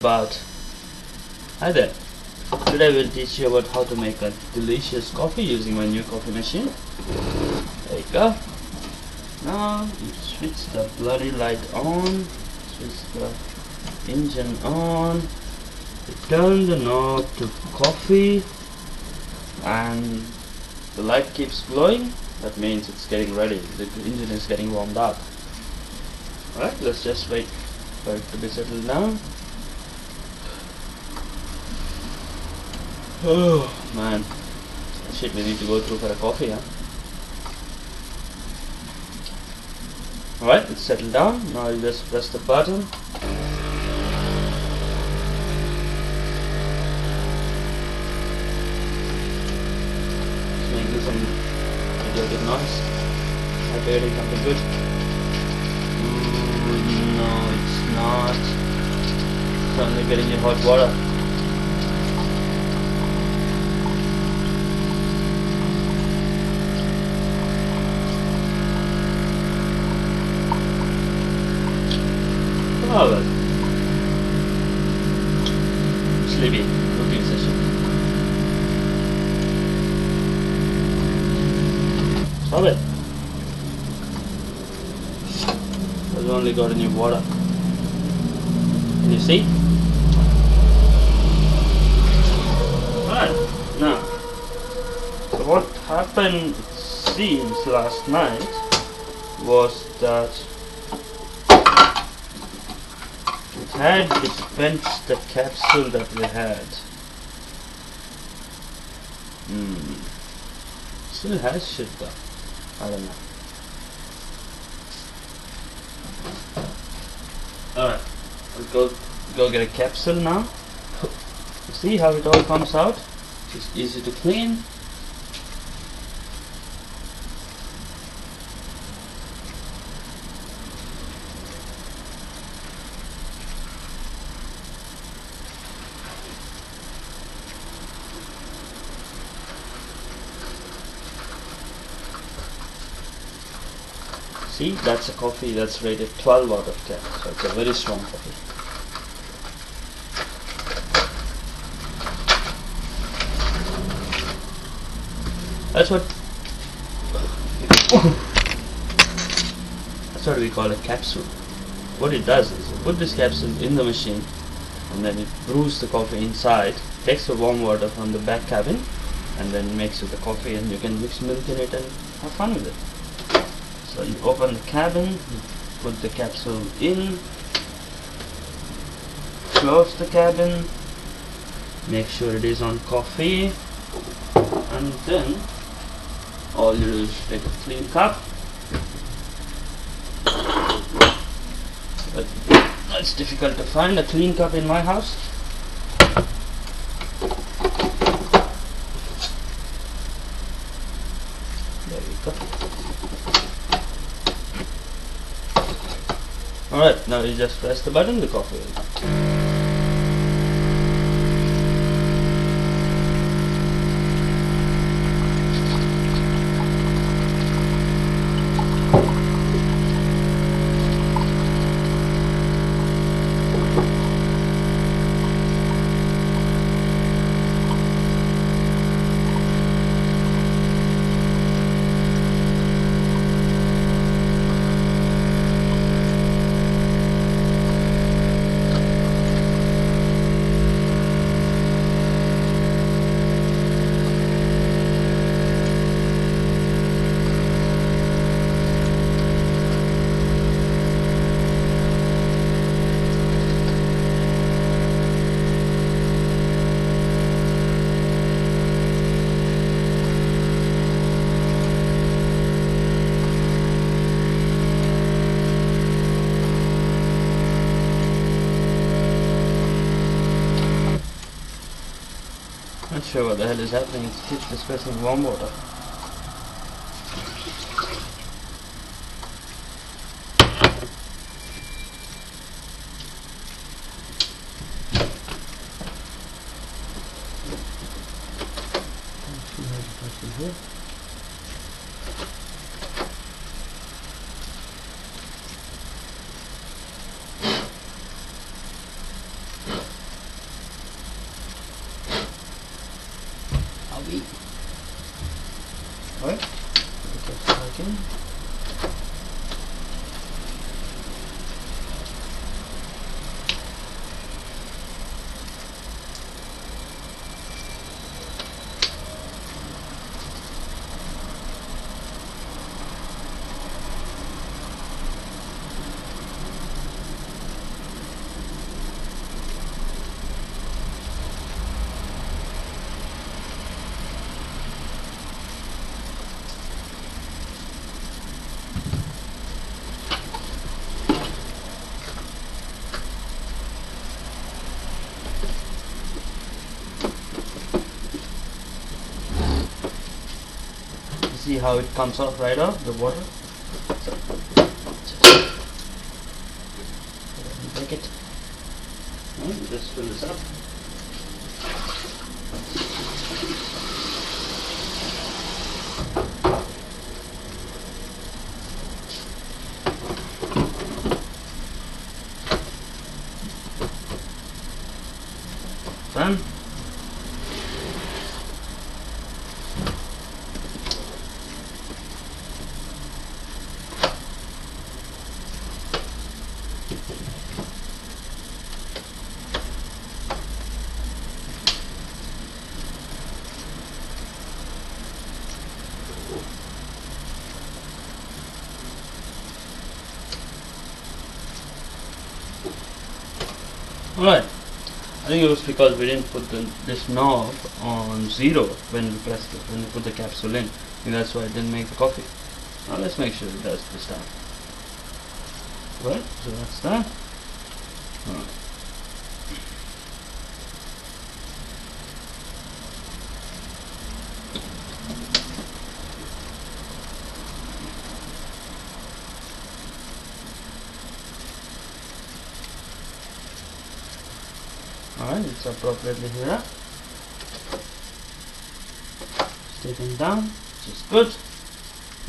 But hi there. Today we'll teach you about how to make a delicious coffee using my new coffee machine. There you go. Now you switch the bloody light on, switch the engine on, you turn the knob to coffee, and the light keeps glowing. That means it's getting ready. The engine is getting warmed up. Alright, let's just wait for it to be settled down. Oh man, shit, we need to go through for a coffee, huh? Alright, it's settled down. Now you just press the button. It's making some idiotic noise. I'm getting something good. Ooh, no, it's not. It's only getting you hot water. Oh, well. Sleepy cooking session. Stop it. I've only got any water. Can you see? Alright, now. So what happened, it seems, last night was that had dispensed the capsule that we had. Still has shit though. I don't know. Alright, I'll go get a capsule now. See how it all comes out? It's easy to clean. See, that's a coffee that's rated 12 out of 10, so it's a very strong coffee. That's what we call a capsule. What it does is, you put this capsule in the machine, and then it brews the coffee inside, takes the warm water from the back cabin, and then makes it the coffee, and you can mix milk in it and have fun with it. So you open the cabin, you put the capsule in, close the cabin, make sure it is on coffee, and then all you do is take a clean cup. But it's difficult to find a clean cup in my house. There we go. Alright, now you just press the button, the coffee will come. Not sure what the hell is happening, it keeps dispersing warm water. Here. coffee. Alright, again. See how it comes off right off the water. So, take it. And just fill this up. Done. Alright, I think it was because we didn't put this knob on 0 when we pressed it, when we put the capsule in, and that's why it didn't make the coffee. Now let's make sure it does this time. Right, so that's that. Alright. Alright, it's appropriately here. Stepping down, which is good.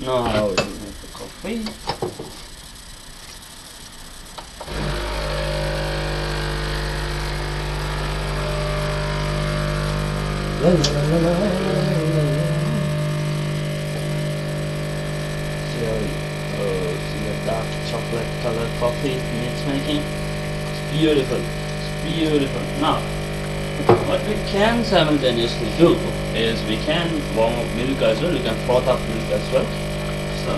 Now I will make the coffee. La, la, la, la, la. See the dark chocolate colored coffee it's making? It's beautiful. Beautiful. Now, what we can simultaneously do is we can warm up milk as well. We can froth up milk as well. So,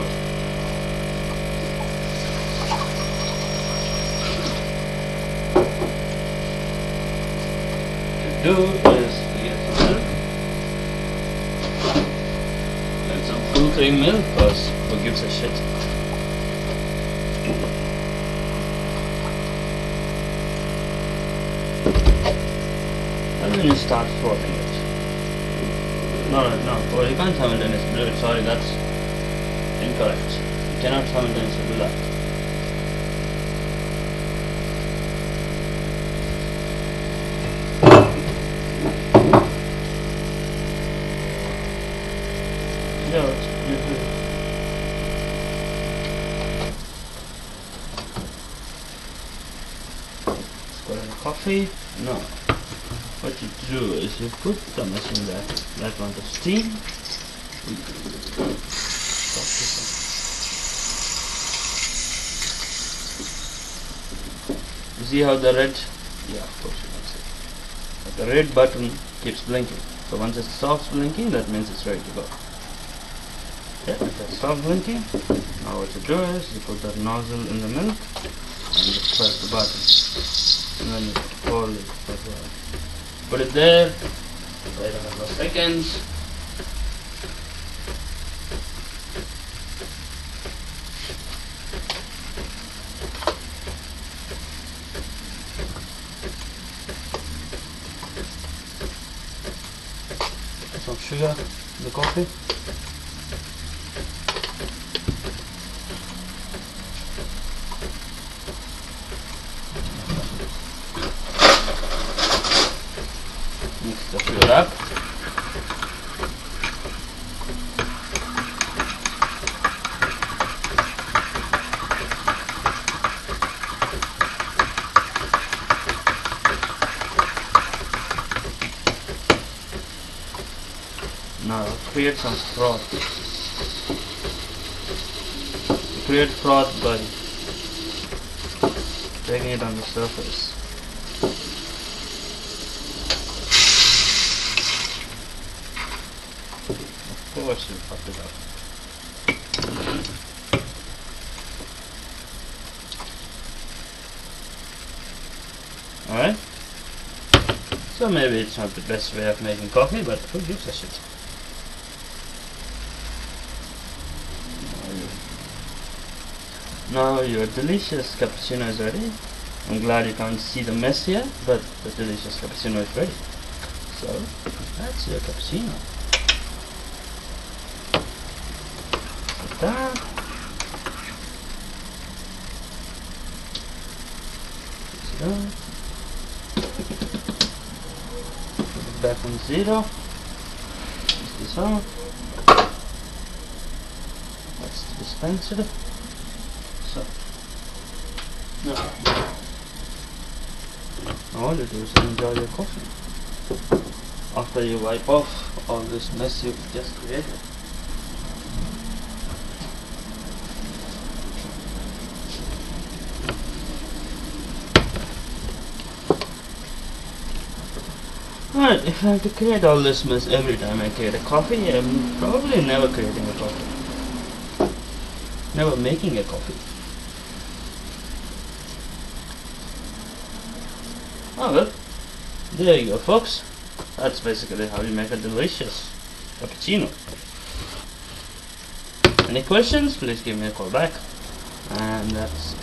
what we do is we get some milk, and some full cream milk, because who gives a shit? And then you start frothing it. No, well, you can't simultaneously do it. Sorry, that's incorrect. You cannot simultaneously do that. Yeah, it's beautiful. Let's go to the coffee. No. What you do is you put the machine that one to steam. You see how the red, yeah, of course you can see. But the red button keeps blinking. So once it stops blinking, that means it's ready to go. Yeah, if it stops blinking, now what you do is you put that nozzle in the milk and you press the button. And then you hold it like that. Put it there, wait a couple of seconds. Some sugar in the coffee. Mix the sugar up. Now create some froth. Create froth by taking it on the surface. Of course you fucked it up. Alright? So maybe it's not the best way of making coffee, but who gives a shit? Now your delicious cappuccino is ready. I'm glad you can't see the mess here, but the delicious cappuccino is ready. So, that's your cappuccino. Like that. Mix it up. Put it back on 0. Mix this out. That's the dispenser. So, no. All you do is enjoy your coffee after you wipe off all this mess you just created. Alright, if I have to create all this mess every time I create a coffee, I'm probably never creating a coffee. Never making a coffee. Oh well, there you go folks. That's basically how you make a delicious cappuccino. Any questions? Please give me a call back. And that's